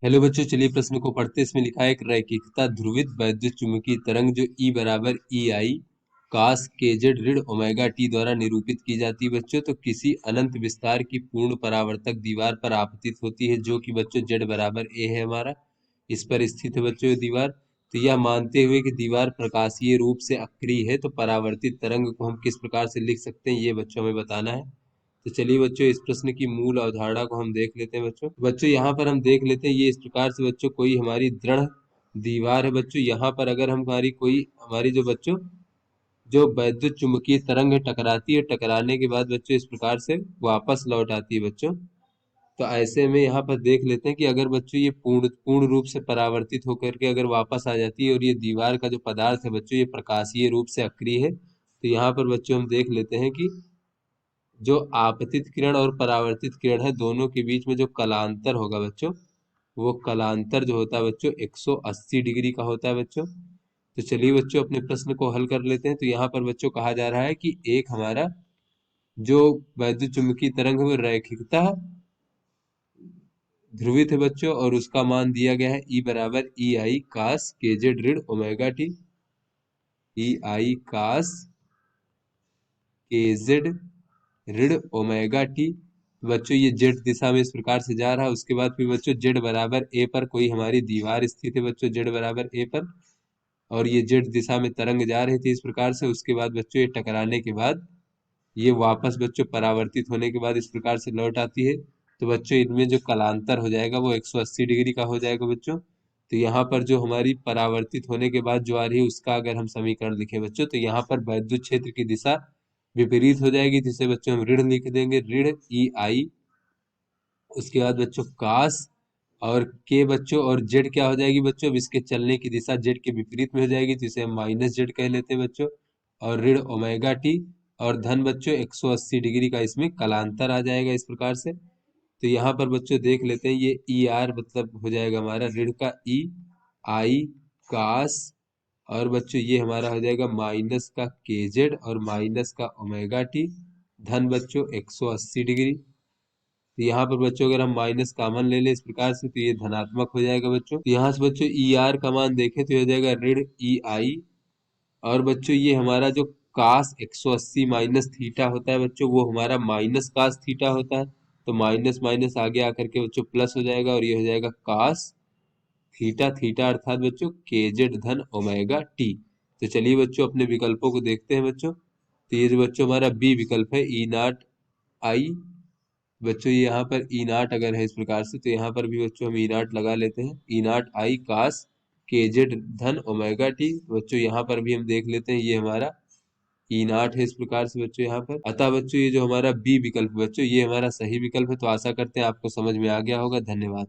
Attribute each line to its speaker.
Speaker 1: Hello बच्चों, चलिए प्रश्न को पढ़ते हैं। इसमें लिखा है एक रैखिकता ध्रुवित वैद्युत चुम्बकीय तरंग जो E बराबर ई आई कास के जेड ऋण ओमेगा टी द्वारा निरूपित की जाती है बच्चों। तो किसी अनंत विस्तार की पूर्ण परावर्तक दीवार पर आपतित होती है जो कि बच्चों जेड बराबर ए है हमारा, इस पर स्थित है बच्चों ये दीवार। तो यह मानते हुए कि दीवार प्रकाशीय रूप से अक्रिय है, तो परावर्तित तरंग को हम किस प्रकार से लिख सकते हैं ये बच्चों हमें बताना है। तो चलिए बच्चों इस प्रश्न की मूल अवधारणा को हम देख लेते हैं बच्चों यहाँ पर हम देख लेते हैं ये इस प्रकार से बच्चों, कोई हमारी दृढ़ दीवार है बच्चों। यहाँ पर अगर हम हमारी जो बच्चों जो वैद्युत चुंबकीय तरंग है टकराती है, टकराने के बाद बच्चों इस प्रकार से वापस लौट आती है बच्चों। तो ऐसे में यहाँ पर देख लेते हैं कि अगर बच्चों ये पूर्ण पूर्ण रूप से परावर्तित होकर के अगर वापस आ जाती है और ये दीवार का जो पदार्थ है बच्चों ये प्रकाशीय रूप से अक्रिय है, तो यहाँ पर बच्चों हम देख लेते हैं कि जो आपतित किरण और परावर्तित किरण है दोनों के बीच में जो कलांतर होगा बच्चों, वो कलांतर जो होता है बच्चों 180 डिग्री का होता है बच्चों। तो चलिए बच्चों अपने प्रश्न को हल कर लेते हैं। तो यहाँ पर बच्चों कहा जा रहा है कि एक हमारा जो वैद्युत चुम्बकीय तरंग है वो रैखिकता ध्रुवित है बच्चों, और उसका मान दिया गया है ई बराबर ई आई कास के जेड ऋण ओमेगा टी। ई आई कास के जेड ऋण ओमेगा टी। बच्चों ये जेड दिशा में इस प्रकार से जा रहा है। उसके बाद फिर बच्चों जेड बराबर ए पर कोई हमारी दीवार स्थित है बच्चों, जेड बराबर ए पर, और ये जेड दिशा में तरंग जा रही थी इस प्रकार से। उसके बाद बच्चों ये टकराने के बाद ये वापस बच्चों परावर्तित होने के बाद इस प्रकार से लौट आती है। तो बच्चों इनमें जो कलांतर हो जाएगा वो 180 डिग्री का हो जाएगा बच्चों। तो यहाँ पर जो हमारी परावर्तित होने के बाद जो आ रही है उसका अगर हम समीकरण लिखें बच्चों, तो यहाँ पर वैद्युत क्षेत्र की दिशा विपरीत हो जाएगी, जिसे बच्चों हम ऋण लिख देंगे, ऋण ई आई। उसके बाद बच्चों कास और के बच्चों, और जेड क्या हो जाएगी बच्चों, अब इसके चलने की दिशा जेड के विपरीत में हो जाएगी, तो इसे हम माइनस जेड कह लेते हैं बच्चों। और ऋण ओमेगा टी और धन बच्चों 180 डिग्री का इसमें कलांतर आ जाएगा इस प्रकार से। तो यहाँ पर बच्चों देख लेते हैं ये ई आर मतलब हो जाएगा हमारा ऋण का ई आई कास, और बच्चों ये हमारा हो जाएगा माइनस का के जेड और माइनस का ओमेगा टी, धन बच्चों 180 डिग्री। तो यहाँ पर बच्चों अगर हम माइनस कॉमन ले लें इस प्रकार से तो ये धनात्मक हो जाएगा बच्चों। तो यहाँ से बच्चों ई आर का मान देखें तो ये हो जाएगा ऋण ई आई, और बच्चों ये हमारा जो कास 180 माइनस थीटा होता है बच्चों वो हमारा माइनस कास थीटा होता है। तो माइनस माइनस आगे आकर के बच्चों प्लस हो जाएगा, और ये हो जाएगा कास थीटा थीटा अर्थात बच्चों के जेड धन ओमेगा टी। तो चलिए बच्चों अपने विकल्पों को देखते हैं बच्चों। तो ये जो बच्चों हमारा बी विकल्प है ई नॉट आई, बच्चों ये यहाँ पर ई नाट अगर है इस प्रकार से तो यहाँ पर भी बच्चों हम ई नाट लगा लेते हैं, ई नाट आई कास के जेड धन ओमेगा टी। बच्चों यहाँ पर भी हम देख लेते हैं ये हमारा ई नाट है इस प्रकार से बच्चों यहाँ पर। अतः बच्चों ये जो हमारा बी विकल्प बच्चों ये हमारा सही विकल्प है। तो आशा करते हैं आपको समझ में आ गया होगा। धन्यवाद।